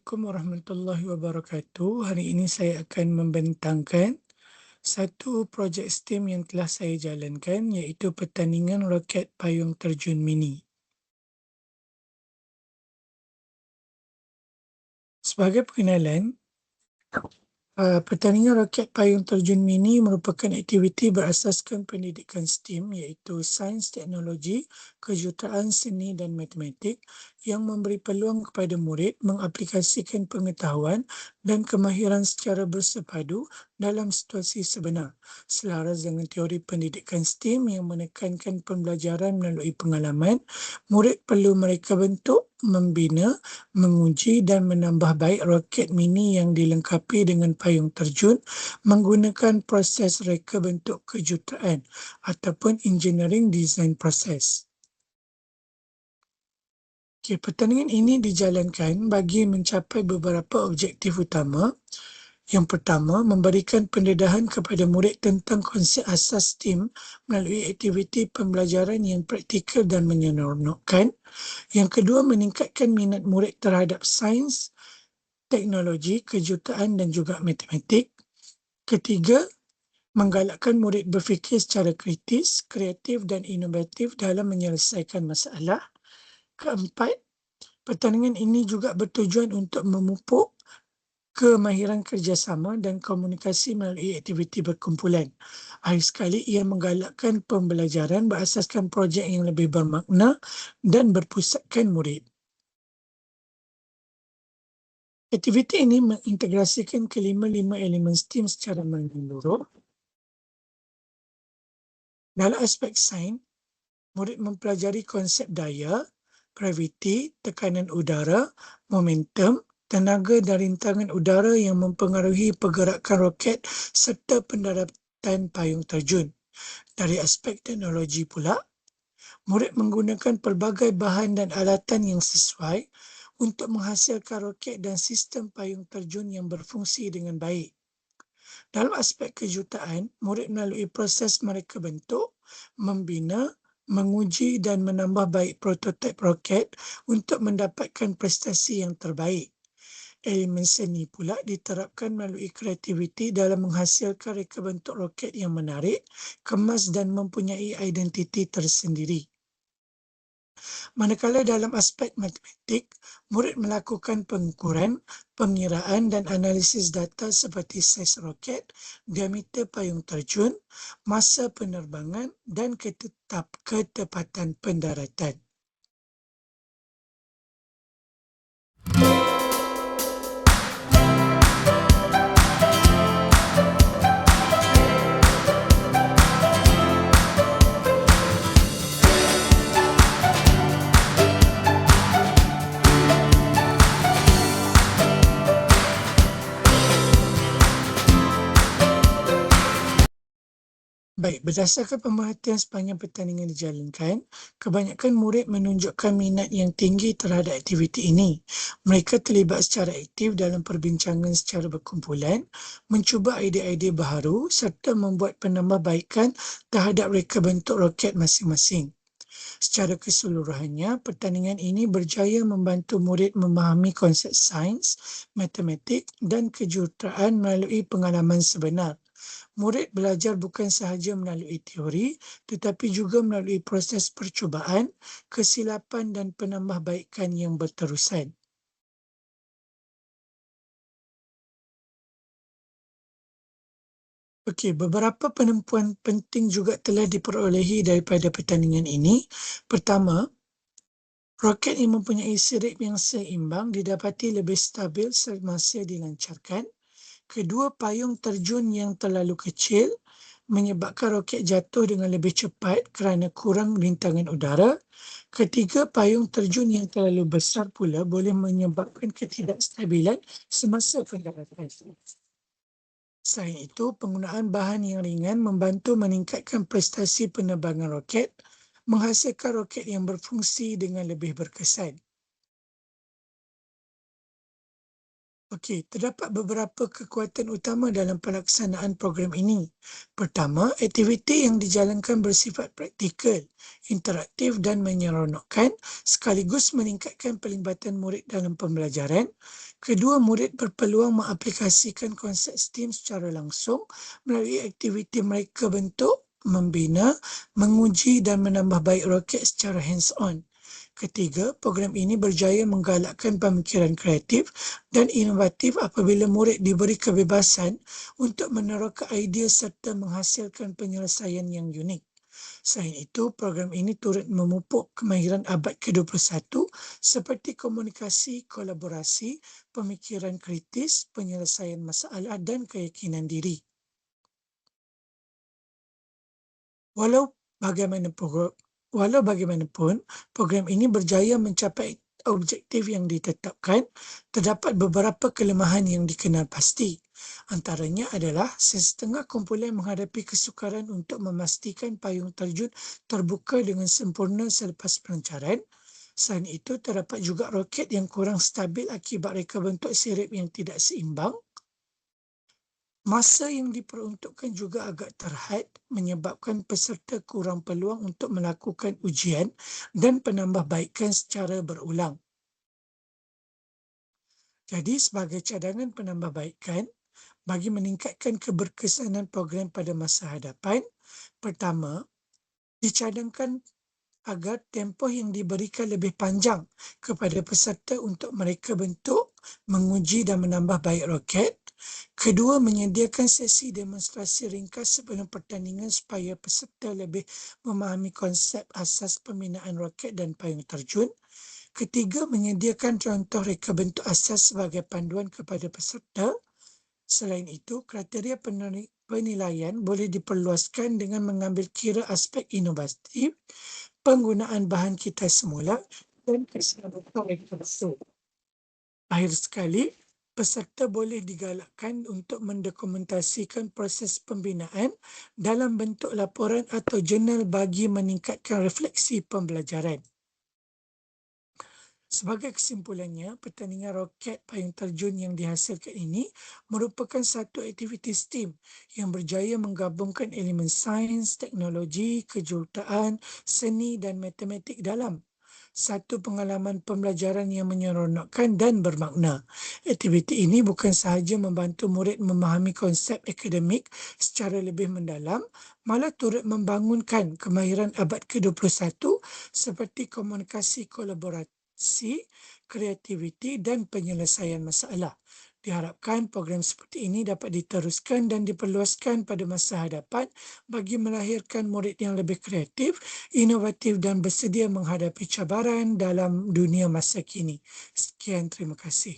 Assalamualaikum warahmatullahi wabarakatuh. Hari ini saya akan membentangkan satu projek STEM yang telah saya jalankan, iaitu pertandingan roket payung terjun mini. Sebagai perkenalan, pertandingan roket payung terjun mini merupakan aktiviti berasaskan pendidikan STEM, iaitu Sains, Teknologi, Kejuruteraan, Seni dan Matematik, yang memberi peluang kepada murid mengaplikasikan pengetahuan dan kemahiran secara bersepadu dalam situasi sebenar, selaras dengan teori pendidikan STEM yang menekankan pembelajaran melalui pengalaman. Murid perlu mereka bentuk, membina, menguji dan menambah baik roket mini yang dilengkapi dengan payung terjun menggunakan proses reka bentuk kejuruteraan ataupun engineering design proses. Pertandingan ini dijalankan bagi mencapai beberapa objektif utama. Yang pertama, memberikan pendedahan kepada murid tentang konsep asas STEM melalui aktiviti pembelajaran yang praktikal dan menyeronokkan. Yang kedua, meningkatkan minat murid terhadap sains, teknologi, kejuruteraan dan juga matematik. Ketiga, menggalakkan murid berfikir secara kritis, kreatif dan inovatif dalam menyelesaikan masalah. Keempat, pertandingan ini juga bertujuan untuk memupuk kemahiran kerjasama dan komunikasi melalui aktiviti berkumpulan. Akhir sekali, ia menggalakkan pembelajaran berasaskan projek yang lebih bermakna dan berpusatkan murid. Aktiviti ini mengintegrasikan kelima-lima elemen STEM secara menyeluruh. Dalam aspek sains, murid mempelajari konsep daya, graviti, tekanan udara, momentum, tenaga dan rintangan udara yang mempengaruhi pergerakan roket serta pendaratan payung terjun. Dari aspek teknologi pula, murid menggunakan pelbagai bahan dan alatan yang sesuai untuk menghasilkan roket dan sistem payung terjun yang berfungsi dengan baik. Dalam aspek kejuruteraan, murid melalui proses mereka bentuk, membina, menguji dan menambah baik prototipe roket untuk mendapatkan prestasi yang terbaik. Elemen seni pula diterapkan melalui kreativiti dalam menghasilkan reka bentuk roket yang menarik, kemas dan mempunyai identiti tersendiri. Manakala dalam aspek matematik, murid melakukan pengukuran, pengiraan dan analisis data seperti saiz roket, diameter payung terjun, masa penerbangan dan ketepatan pendaratan. Baik, berdasarkan pemerhatian sepanjang pertandingan dijalankan, kebanyakan murid menunjukkan minat yang tinggi terhadap aktiviti ini. Mereka terlibat secara aktif dalam perbincangan secara berkumpulan, mencuba idea-idea baharu serta membuat penambahbaikan terhadap reka bentuk roket masing-masing. Secara keseluruhannya, pertandingan ini berjaya membantu murid memahami konsep sains, matematik dan kejuruteraan melalui pengalaman sebenar. Murid belajar bukan sahaja melalui teori, tetapi juga melalui proses percubaan, kesilapan dan penambahbaikan yang berterusan. Beberapa penempuan penting juga telah diperolehi daripada pertandingan ini. Pertama, roket yang mempunyai sirip yang seimbang didapati lebih stabil semasa dilancarkan. Kedua, payung terjun yang terlalu kecil menyebabkan roket jatuh dengan lebih cepat kerana kurang rintangan udara. Ketiga, payung terjun yang terlalu besar pula boleh menyebabkan ketidakstabilan semasa pendaratan. Selain itu, penggunaan bahan yang ringan membantu meningkatkan prestasi penerbangan roket, menghasilkan roket yang berfungsi dengan lebih berkesan. Okey, terdapat beberapa kekuatan utama dalam pelaksanaan program ini. Pertama, aktiviti yang dijalankan bersifat praktikal, interaktif dan menyeronokkan sekaligus meningkatkan pelibatan murid dalam pembelajaran. Kedua, murid berpeluang mengaplikasikan konsep STEAM secara langsung melalui aktiviti mereka bentuk, membina, menguji dan menambah baik roket secara hands-on. Ketiga, program ini berjaya menggalakkan pemikiran kreatif dan inovatif apabila murid diberi kebebasan untuk meneroka idea serta menghasilkan penyelesaian yang unik. Selain itu, program ini turut memupuk kemahiran abad ke-21 seperti komunikasi, kolaborasi, pemikiran kritis, penyelesaian masalah dan keyakinan diri. Walau bagaimanapun, program ini berjaya mencapai objektif yang ditetapkan, terdapat beberapa kelemahan yang dikenal pasti. Antaranya adalah setengah kumpulan menghadapi kesukaran untuk memastikan payung terjun terbuka dengan sempurna selepas pelancaran. Selain itu, terdapat juga roket yang kurang stabil akibat reka bentuk sirip yang tidak seimbang. Masa yang diperuntukkan juga agak terhad menyebabkan peserta kurang peluang untuk melakukan ujian dan penambahbaikan secara berulang. Jadi sebagai cadangan penambahbaikan, bagi meningkatkan keberkesanan program pada masa hadapan, pertama, dicadangkan agar tempoh yang diberikan lebih panjang kepada peserta untuk mereka bentuk, menguji dan menambah baik roket. Kedua, menyediakan sesi demonstrasi ringkas sebelum pertandingan supaya peserta lebih memahami konsep asas pembinaan roket dan payung terjun. Ketiga, menyediakan contoh reka bentuk asas sebagai panduan kepada peserta. Selain itu, kriteria penilaian boleh diperluaskan dengan mengambil kira aspek inovatif, penggunaan bahan kitas semula dan keselamatan reka bentuk. Akhir sekali, peserta boleh digalakkan untuk mendokumentasikan proses pembinaan dalam bentuk laporan atau jurnal bagi meningkatkan refleksi pembelajaran. Sebagai kesimpulannya, pertandingan roket payung terjun yang dihasilkan ini merupakan satu aktiviti STEAM yang berjaya menggabungkan elemen sains, teknologi, kejuruteraan, seni dan matematik dalam satu pengalaman pembelajaran yang menyeronokkan dan bermakna. Aktiviti ini bukan sahaja membantu murid memahami konsep akademik secara lebih mendalam, malah turut membangunkan kemahiran abad ke-21 seperti komunikasi kolaborasi, kreativiti dan penyelesaian masalah. Diharapkan program seperti ini dapat diteruskan dan diperluaskan pada masa hadapan bagi melahirkan murid yang lebih kreatif, inovatif dan bersedia menghadapi cabaran dalam dunia masa kini. Sekian, terima kasih.